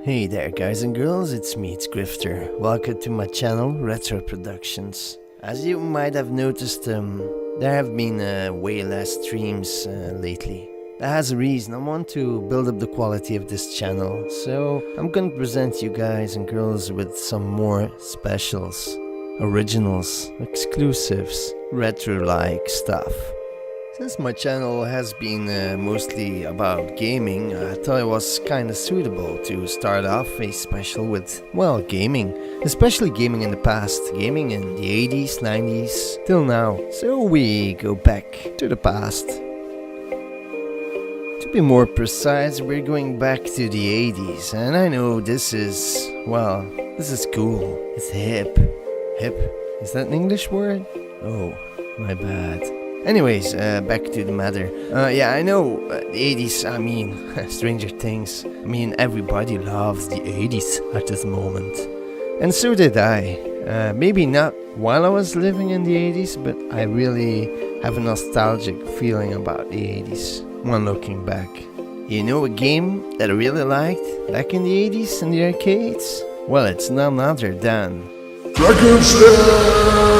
Hey there guys and girls, it's me, it's Grifter. Welcome to my channel, Retro Productions. As you might have noticed, there have been way less streams lately. That has a reason. I want to build up the quality of this channel, so I'm gonna present you guys and girls with some more specials, originals, exclusives, retro-like stuff. Since my channel has been mostly about gaming, I thought it was kinda suitable to start off a special with, well, gaming. Especially gaming in the past, gaming in the 80s, 90s, till now. So we go back to the past. To be more precise, we're going back to the 80s, and I know this is, well, this is cool. It's hip. Hip? Is that an English word? Oh, my bad. Anyways, back to the matter. Yeah, I know, the 80s, I mean, Stranger Things. I mean, everybody loves the 80s at this moment. And so did I. Maybe not while I was living in the 80s, but I really have a nostalgic feeling about the 80s when looking back. You know a game that I really liked back in the 80s in the arcades? Well, it's none other than Dragon's Lair!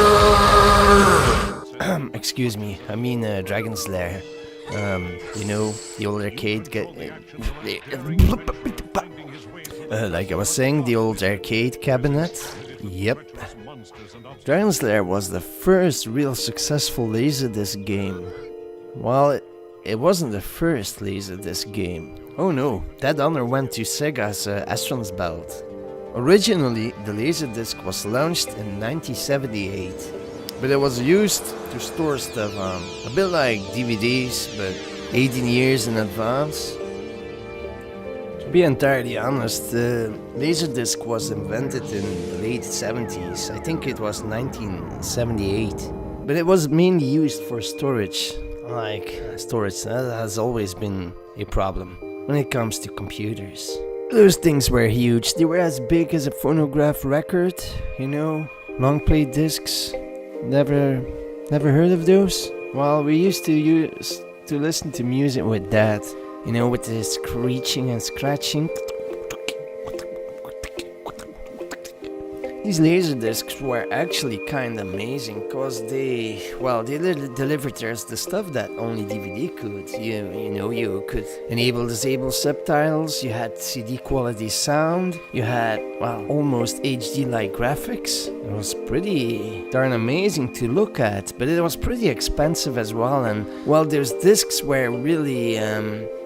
excuse me, I mean Dragon's Lair. You know, the old arcade like I was saying, the old arcade cabinet. Yep. Dragon's Lair was the first real successful Laserdisc game. Well, it wasn't the first Laserdisc game. Oh no, that honor went to Sega's Astron's Belt. Originally, the Laserdisc was launched in 1978. But it was used to store stuff on, a bit like DVDs, but 18 years in advance. To be entirely honest, the Laserdisc was invented in the late 70s, I think it was 1978. But it was mainly used for storage, like storage, that has always been a problem when it comes to computers. Those things were huge, they were as big as a phonograph record, you know, long play discs. Never heard of those? Well, we used to listen to music with that, you know, with the screeching and scratching. These Laserdiscs were actually kinda amazing, cause they delivered us the stuff that only DVD could. You know, you could enable disable subtitles, you had CD quality sound, you had, well, almost HD-like graphics. It was pretty darn amazing to look at, but it was pretty expensive as well, and, well, those discs were really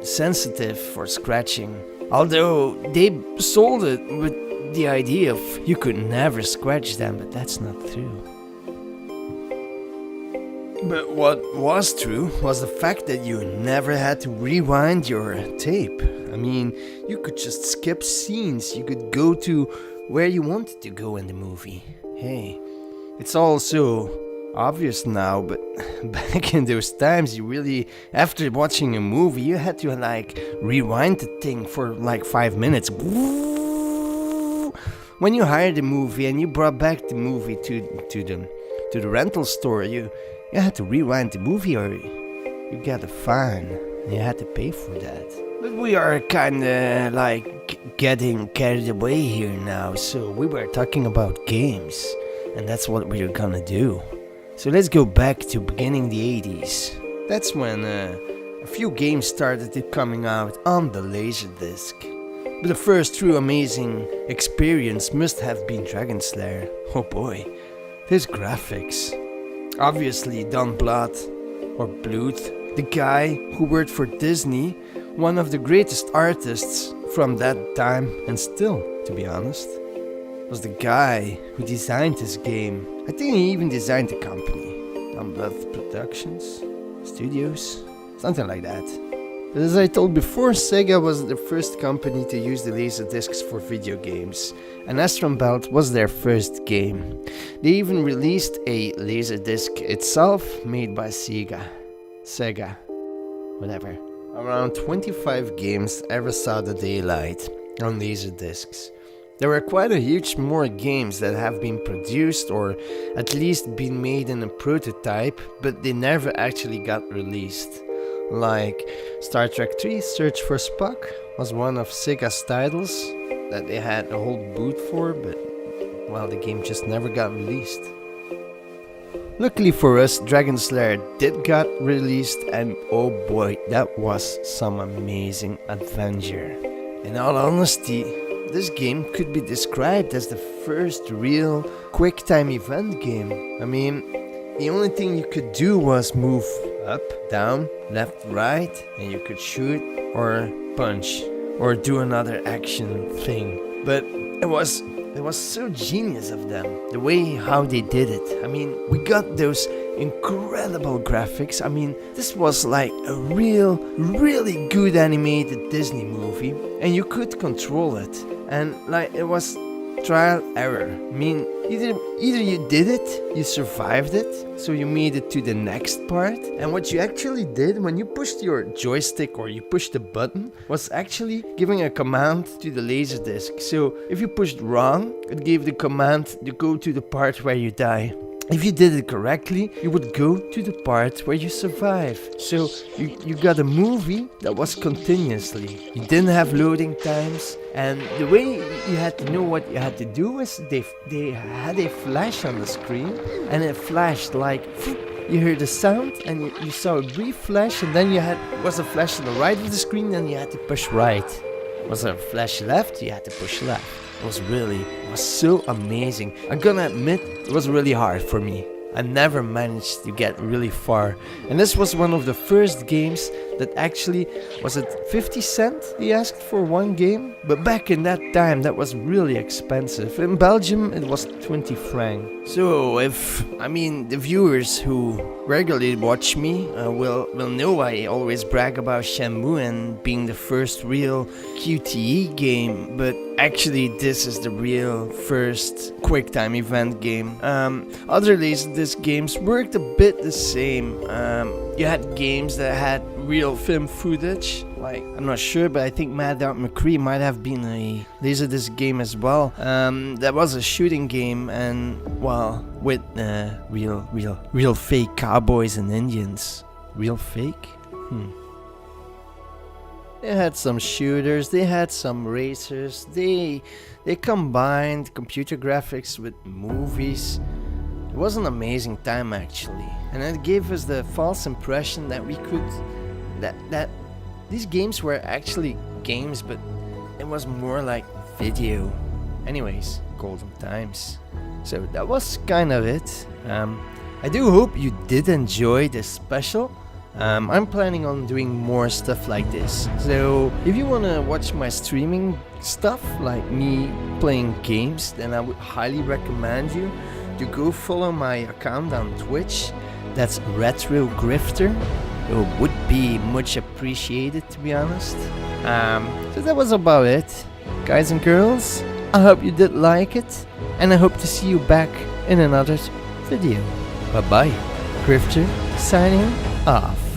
sensitive for scratching. Although they sold it with the idea of you could never scratch them, but that's not true. But what was true was the fact that you never had to rewind your tape. I mean, you could just skip scenes, you could go to where you wanted to go in the movie. Hey, it's all so obvious now, but back in those times, you really, after watching a movie, you had to like rewind the thing for like 5 minutes. When you hired a movie and you brought back the movie to the rental store, you had to rewind the movie or you got a fine and you had to pay for that. But we are kinda like getting carried away here now, so we were talking about games, and that's what we're gonna do. So let's go back to beginning the 80s. That's when a few games started coming out on the Laserdisc. But the first true amazing experience must have been Dragon's Lair. Oh boy, these graphics. Obviously Don Bluth, or Bluth, the guy who worked for Disney, one of the greatest artists from that time, and still, to be honest, was the guy who designed this game. I think he even designed the company. Don Bluth Productions, Studios, something like that. But as I told before, Sega was the first company to use the Laserdiscs for video games, and Astron Belt was their first game. They even released a Laserdisc itself made by Sega, whatever. Around 25 games ever saw the daylight on Laserdiscs. There were quite a huge more games that have been produced or at least been made in a prototype, but they never actually got released. Like Star Trek 3 Search for Spock was one of Sega's titles, that they had a whole boot for, but well, the game just never got released. Luckily for us, Dragon's Lair did got released, and oh boy, that was some amazing adventure. In all honesty, this game could be described as the first real quick-time event game. I mean, the only thing you could do was move up, down, left, right, and you could shoot or punch or do another action thing. But it was so genius of them, the way how they did it. I mean, we got those incredible graphics. I mean, this was like a really good animated Disney movie, and you could control it. And like, it was trial error. I mean, either you did it, you survived it, so you made it to the next part, and what you actually did when you pushed your joystick or you pushed the button was actually giving a command to the Laserdisc. So if you pushed wrong, it gave the command to go to the part where you die. If you did it correctly, you would go to the part where you survive. So you got a movie that was continuously. You didn't have loading times, and the way you had to know what you had to do is they had a flash on the screen, and it flashed like you heard the sound, and you saw a brief flash, and then was a flash on the right of the screen, and you had to push right. Was there a flash left? You had to push left. It was so amazing. I'm gonna admit, it was really hard for me. I never managed to get really far. And this was one of the first games that actually, was it 50 cents he asked for one game? But back in that time, that was really expensive. In Belgium, it was 20 francs. So the viewers who regularly watch me will know I always brag about Shenmue and being the first real QTE game, but actually this is the real first QuickTime event game. Other Laserdisc games worked a bit the same. You had games that had real film footage, like, I'm not sure, but I think Mad Dog McCree might have been a Laserdisc game as well. That was a shooting game, and well, with real fake cowboys and Indians. Real fake? They had some shooters, they had some racers, they combined computer graphics with movies. It was an amazing time actually, and it gave us the false impression that we could, that these games were actually games, but it was more like video. Anyways, golden times. So that was kind of it. I do hope you did enjoy this special. I'm planning on doing more stuff like this. So if you want to watch my streaming stuff, like me playing games, then I would highly recommend you to go follow my account on Twitch. That's Retro Grifter. It would be much appreciated, to be honest. So that was about it, guys and girls. I hope you did like it, and I hope to see you back in another video. Bye bye. Grifter signing off.